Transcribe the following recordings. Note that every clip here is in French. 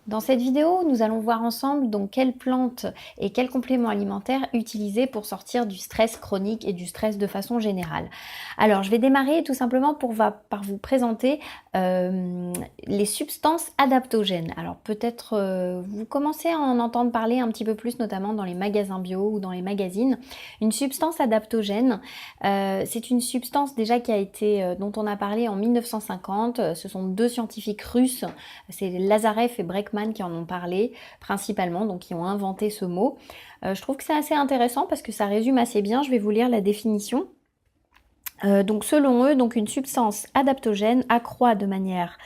Dans cette vidéo, nous allons voir ensemble donc quelles plantes et quels compléments alimentaires utiliser pour sortir du stress chronique et du stress de façon générale. Alors, je vais démarrer tout simplement par vous présenter les substances adaptogènes. Alors, peut-être vous commencez à en entendre parler un petit peu plus, notamment dans les magasins bio ou dans les magazines. Une substance adaptogène, c'est une substance déjà qui a été, dont on a parlé en 1950. Ce sont deux scientifiques russes, c'est Lazarev et Brekman qui en ont parlé principalement, donc qui ont inventé ce mot. Je trouve que c'est assez intéressant parce que ça résume assez bien. Je vais vous lire la définition. Donc selon eux, donc une substance adaptogène accroît de manière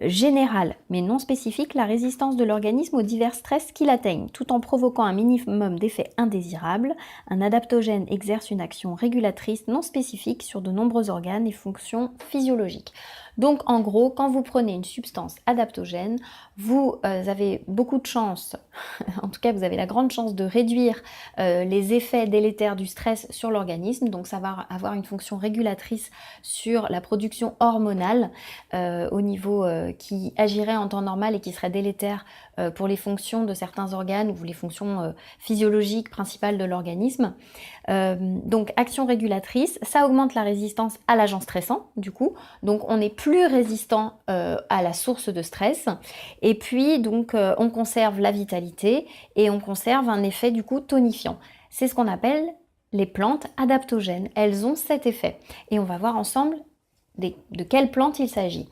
générale mais non spécifique la résistance de l'organisme aux divers stress qui l'atteignent, tout en provoquant un minimum d'effets indésirables. Un adaptogène exerce une action régulatrice non spécifique sur de nombreux organes et fonctions physiologiques. Donc en gros, quand vous prenez une substance adaptogène, vous avez beaucoup de chance, en tout cas vous avez la grande chance de réduire les effets délétères du stress sur l'organisme, donc ça va avoir une fonction régulatrice sur la production hormonale au niveau qui agirait en temps normal et qui serait délétère pour les fonctions de certains organes ou les fonctions physiologiques principales de l'organisme. Donc action régulatrice, ça augmente la résistance à l'agent stressant du coup, donc on est plus résistant à la source de stress, et puis donc on conserve la vitalité et on conserve un effet du coup tonifiant. C'est ce qu'on appelle les plantes adaptogènes, elles ont cet effet et on va voir ensemble de quelles plantes il s'agit.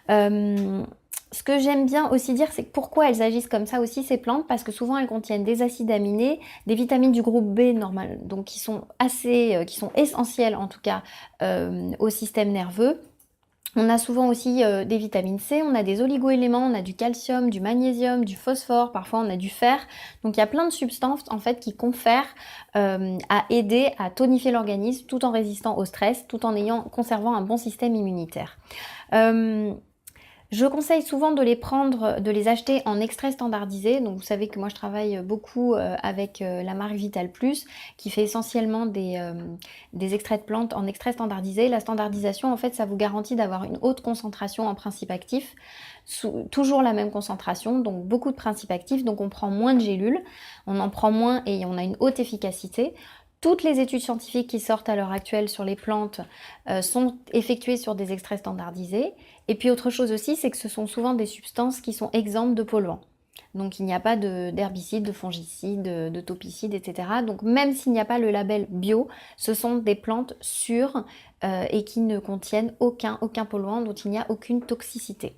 Ce que j'aime bien aussi dire, c'est pourquoi elles agissent comme ça aussi ces plantes, parce que souvent elles contiennent des acides aminés, des vitamines du groupe B normal, donc qui sont essentielles en tout cas au système nerveux. On a souvent aussi des vitamines C, on a des oligo-éléments, on a du calcium, du magnésium, du phosphore, parfois on a du fer. Donc il y a plein de substances en fait qui confèrent à aider à tonifier l'organisme tout en résistant au stress, tout en conservant un bon système immunitaire. Je conseille souvent de les prendre, de les acheter en extrait standardisé. Donc vous savez que moi je travaille beaucoup avec la marque Vital Plus qui fait essentiellement des extraits de plantes en extrait standardisé. La standardisation en fait ça vous garantit d'avoir une haute concentration en principes actifs, toujours la même concentration, donc beaucoup de principes actifs, donc on prend moins de gélules, on en prend moins et on a une haute efficacité. Toutes les études scientifiques qui sortent à l'heure actuelle sur les plantes sont effectuées sur des extraits standardisés. Et puis autre chose aussi, c'est que ce sont souvent des substances qui sont exemptes de polluants. Donc il n'y a pas d'herbicides, de fongicides, de topicides, etc. Donc même s'il n'y a pas le label bio, ce sont des plantes sûres et qui ne contiennent aucun polluant, dont il n'y a aucune toxicité.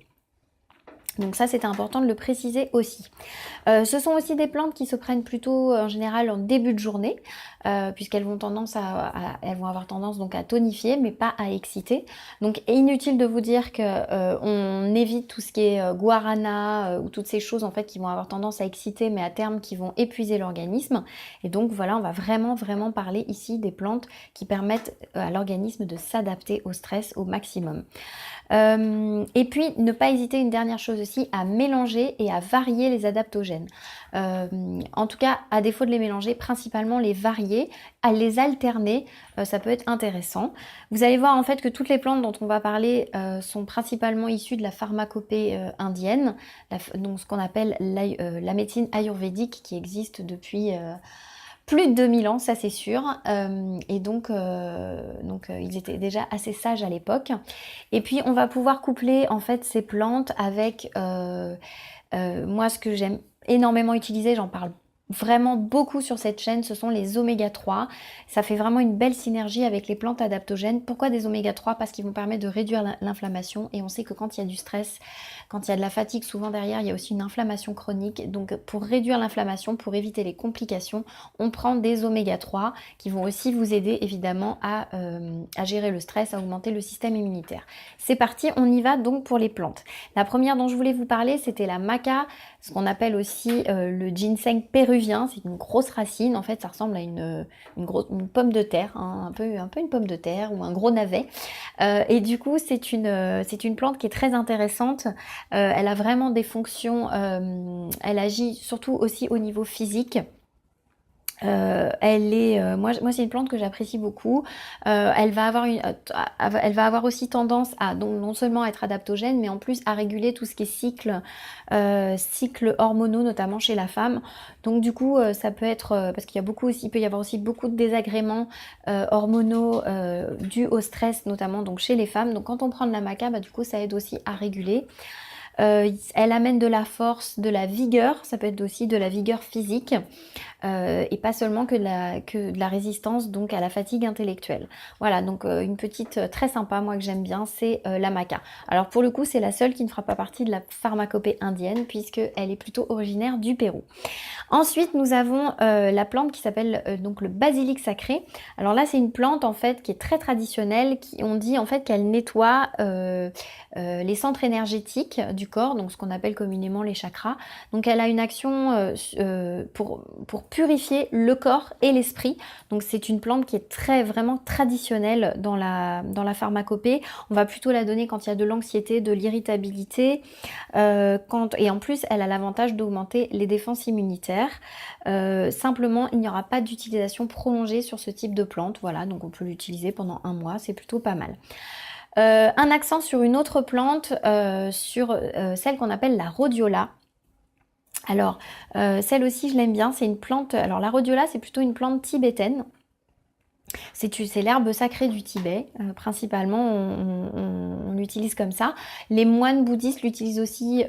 Donc ça, c'était important de le préciser aussi. Ce sont aussi des plantes qui se prennent plutôt en général en début de journée, puisqu'elles vont elles vont avoir tendance donc à tonifier, mais pas à exciter. Donc inutile de vous dire que on évite tout ce qui est guarana ou toutes ces choses en fait qui vont avoir tendance à exciter, mais à terme qui vont épuiser l'organisme. Et donc voilà, on va vraiment parler ici des plantes qui permettent à l'organisme de s'adapter au stress au maximum. Et puis ne pas hésiter, une dernière chose aussi, à mélanger et à varier les adaptogènes. En tout cas, à défaut de les mélanger, principalement les varier, à les alterner, ça peut être intéressant. Vous allez voir en fait que toutes les plantes dont on va parler sont principalement issues de la pharmacopée indienne, donc ce qu'on appelle la médecine ayurvédique qui existe depuis plus de 2000 ans, ça c'est sûr, et donc ils étaient déjà assez sages à l'époque. Et puis on va pouvoir coupler en fait ces plantes avec, moi ce que j'aime énormément utiliser, j'en parle vraiment beaucoup sur cette chaîne, ce sont les oméga 3. Ça fait vraiment une belle synergie avec les plantes adaptogènes. Pourquoi des oméga 3? Parce qu'ils vont permettre de réduire l'inflammation, et on sait que quand il y a du stress, quand il y a de la fatigue, souvent derrière il y a aussi une inflammation chronique. Donc pour réduire l'inflammation, pour éviter les complications, on prend des oméga 3 qui vont aussi vous aider évidemment à gérer le stress, à augmenter le système immunitaire. C'est parti, on y va donc pour les plantes. La première dont je voulais vous parler, c'était la maca, ce qu'on appelle aussi le ginseng péruvien. C'est une grosse racine, en fait ça ressemble à une pomme de terre, hein, un peu une pomme de terre ou un gros navet. Et du coup c'est une plante qui est très intéressante. Elle a vraiment des fonctions, elle agit surtout aussi au niveau physique. Moi c'est une plante que j'apprécie beaucoup. Elle va avoir aussi tendance à donc, non seulement être adaptogène, mais en plus à réguler tout ce qui est cycles hormonaux, notamment chez la femme. Donc du coup, ça peut être parce qu'il y a beaucoup aussi, il peut y avoir aussi beaucoup de désagréments hormonaux dus au stress, notamment donc chez les femmes. Donc quand on prend de la maca, bah, du coup, ça aide aussi à réguler. Elle amène de la force, de la vigueur, ça peut être aussi de la vigueur physique. Et pas seulement que de la résistance donc à la fatigue intellectuelle. Voilà, donc une petite très sympa, moi que j'aime bien, c'est la maca. Alors pour le coup, c'est la seule qui ne fera pas partie de la pharmacopée indienne puisqu'elle est plutôt originaire du Pérou. Ensuite, nous avons la plante qui s'appelle donc le basilic sacré. Alors là, c'est une plante en fait qui est très traditionnelle, on dit en fait qu'elle nettoie les centres énergétiques du corps, donc ce qu'on appelle communément les chakras. Donc elle a une action pour purifier le corps et l'esprit. Donc c'est une plante qui est vraiment traditionnelle dans la pharmacopée. On va plutôt la donner quand il y a de l'anxiété, de l'irritabilité, et en plus elle a l'avantage d'augmenter les défenses immunitaires. Simplement il n'y aura pas d'utilisation prolongée sur ce type de plante. Voilà, donc on peut l'utiliser pendant 1 mois, c'est plutôt pas mal. Un accent sur une autre plante, sur celle qu'on appelle la rhodiola. Alors, celle aussi, je l'aime bien. C'est une plante... Alors, la rhodiola, c'est plutôt une plante tibétaine. C'est l'herbe sacrée du Tibet. Principalement, on l'utilise comme ça. Les moines bouddhistes l'utilisent aussi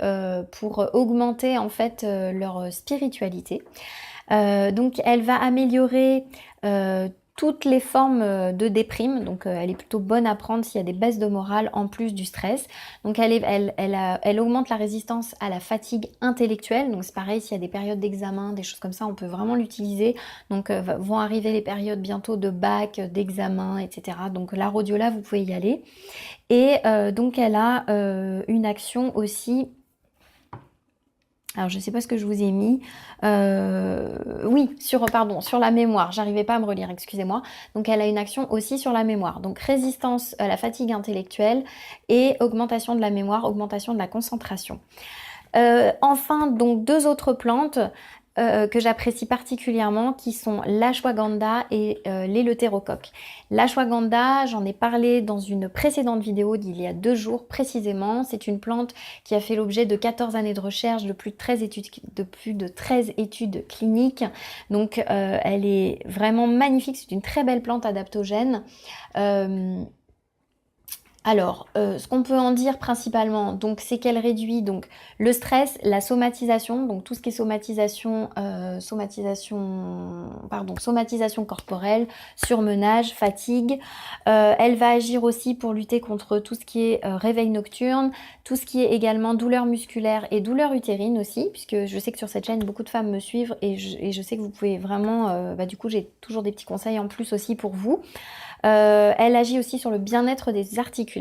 pour augmenter, en fait, leur spiritualité. Donc, elle va améliorer toutes les formes de déprime, donc elle est plutôt bonne à prendre s'il y a des baisses de morale en plus du stress. Donc elle augmente la résistance à la fatigue intellectuelle, donc c'est pareil s'il y a des périodes d'examen, des choses comme ça, on peut vraiment l'utiliser. Donc vont arriver les périodes bientôt de bac, d'examen, etc. Donc la rhodiola, vous pouvez y aller. Et donc elle a une action aussi... Alors je sais pas ce que je vous ai mis. Oui, sur la mémoire. J'arrivais pas à me relire, excusez-moi. Donc elle a une action aussi sur la mémoire. Donc résistance à la fatigue intellectuelle et augmentation de la mémoire, augmentation de la concentration. Enfin, donc 2 autres plantes que j'apprécie particulièrement qui sont l'ashwagandha et l'éleutérocoque. L'ashwagandha, j'en ai parlé dans une précédente vidéo d'il y a 2 jours précisément. C'est une plante qui a fait l'objet de 14 années de recherche, de plus de 13 études cliniques. Donc elle est vraiment magnifique, c'est une très belle plante adaptogène. Alors, ce qu'on peut en dire principalement, donc, c'est qu'elle réduit donc le stress, la somatisation, donc tout ce qui est somatisation corporelle, surmenage, fatigue. Elle va agir aussi pour lutter contre tout ce qui est réveil nocturne, tout ce qui est également douleur musculaire et douleur utérine aussi, puisque je sais que sur cette chaîne, beaucoup de femmes me suivent et je sais que vous pouvez vraiment... du coup, j'ai toujours des petits conseils en plus aussi pour vous. Elle agit aussi sur le bien-être des articulations.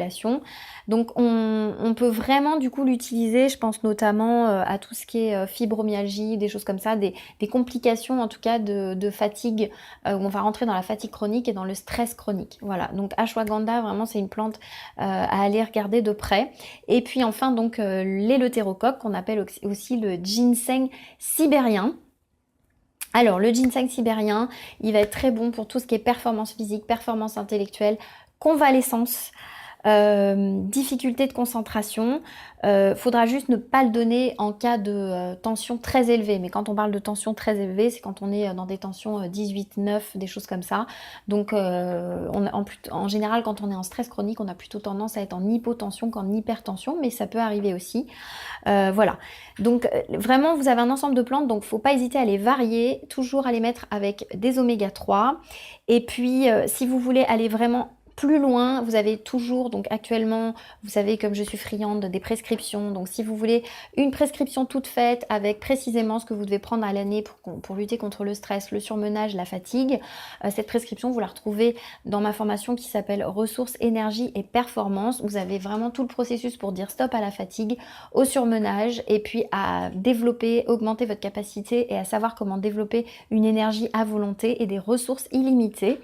Donc on peut vraiment du coup l'utiliser, je pense notamment à tout ce qui est fibromyalgie, des choses comme ça, des complications en tout cas de fatigue, où on va rentrer dans la fatigue chronique et dans le stress chronique. Voilà, donc ashwagandha, vraiment c'est une plante à aller regarder de près. Et puis enfin donc l'éleutérocoque qu'on appelle aussi le ginseng sibérien. Alors, le ginseng sibérien, il va être très bon pour tout ce qui est performance physique, performance intellectuelle, convalescence, difficulté de concentration. Faudra juste ne pas le donner en cas de tension très élevée. Mais quand on parle de tension très élevée, c'est quand on est dans des tensions 18, 9, des choses comme ça. Donc, en général, quand on est en stress chronique, on a plutôt tendance à être en hypotension qu'en hypertension, mais ça peut arriver aussi. Voilà, donc vraiment vous avez un ensemble de plantes, donc faut pas hésiter à les varier, toujours à les mettre avec des oméga 3. Et puis si vous voulez aller vraiment plus loin, vous avez toujours, donc actuellement, vous savez comme je suis friande des prescriptions, donc si vous voulez une prescription toute faite avec précisément ce que vous devez prendre à l'année pour lutter contre le stress, le surmenage, la fatigue, cette prescription vous la retrouvez dans ma formation qui s'appelle ressources, énergie et performance. Vous avez vraiment tout le processus pour dire stop à la fatigue, au surmenage et puis à développer, augmenter votre capacité et à savoir comment développer une énergie à volonté et des ressources illimitées.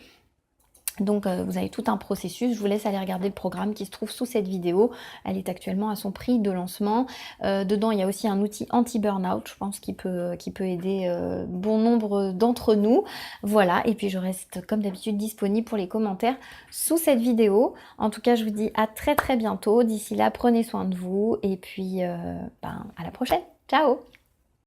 Donc vous avez tout un processus, je vous laisse aller regarder le programme qui se trouve sous cette vidéo. Elle est actuellement à son prix de lancement. Dedans il y a aussi un outil anti-burnout, je pense qui peut aider bon nombre d'entre nous. Voilà, et puis je reste comme d'habitude disponible pour les commentaires sous cette vidéo. En tout cas je vous dis à très bientôt. D'ici là prenez soin de vous et puis à la prochaine. Ciao.